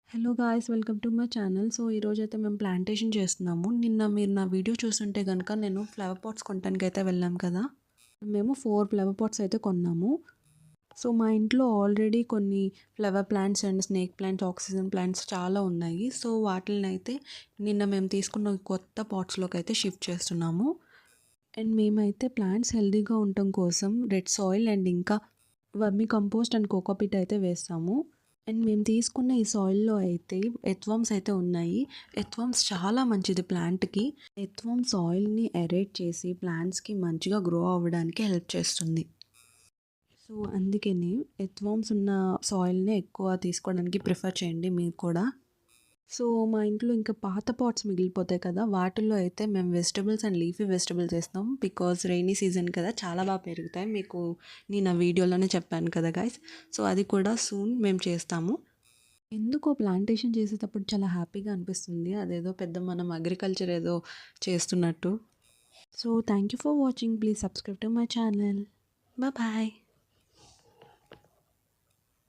Hello guys, welcome to my channel. So ఈరోజైతే మేము plantation చేస్తున్నాము. నిన్న మీరు నా వీడియో చూస్తుంటే కనుక నేను ఫ్లవర్ పాట్స్ కొనడానికి అయితే వెళ్ళాం కదా. మేము 4 ఫ్లవర్ పాట్స్ అయితే కొన్నాము. సో మా ఇంట్లో ఆల్రెడీ కొన్ని flower plants and snake plants, oxygen plants చాలా ఉన్నాయి. సో వాటిని అయితే నిన్న మేము తీసుకున్న కొత్త పాట్స్లోకి అయితే షిఫ్ట్ చేస్తున్నాము. అండ్ మేమైతే ప్లాంట్స్ హెల్తీగా ఉండటం కోసం రెడ్ సాయిల్ అండ్ ఇంకా వర్మీ కంపోస్ట్ అండ్ కోకోపీట్ అయితే వేస్తాము. అండ్ మేము తీసుకున్న ఈ సాయిల్‌లో అయితే ఎర్త్‌వర్మ్స్ అయితే ఉన్నాయి. ఎర్త్‌వర్మ్స్ చాలా మంచిది ప్లాంట్‌కి. ఎర్త్‌వర్మ్ సాయిల్‌ని ఎరేట్ చేసి ప్లాంట్స్‌కి మంచిగా గ్రో అవ్వడానికి హెల్ప్ చేస్తుంది. సో అందుకని ఎర్త్‌వర్మ్స్ ఉన్న సాయిల్‌నే ఎక్కువ తీసుకోవడానికి ప్రిఫర్ చేయండి మీరు కూడా. సో మా ఇంట్లో ఇంకా పాత పాట్స్ మిగిలిపోతాయి కదా, వాటిల్లో అయితే మేము వెజిటబుల్స్ అండ్ లీఫీ వెజిటబుల్స్ వేస్తాం. బికాజ్ రెయినీ సీజన్ కదా, చాలా బాగా పెరుగుతాయి. మీకు నేను ఆ వీడియోలోనే చెప్పాను కదా గైస్. సో అది కూడా సూన్ మేము చేస్తాము. ఎందుకో ప్లాంటేషన్ చేసేటప్పుడు చాలా హ్యాపీగా అనిపిస్తుంది. అదేదో పెద్ద మనం అగ్రికల్చర్ ఏదో చేస్తున్నట్టు. So thank you for watching. Please subscribe to my channel. Bye.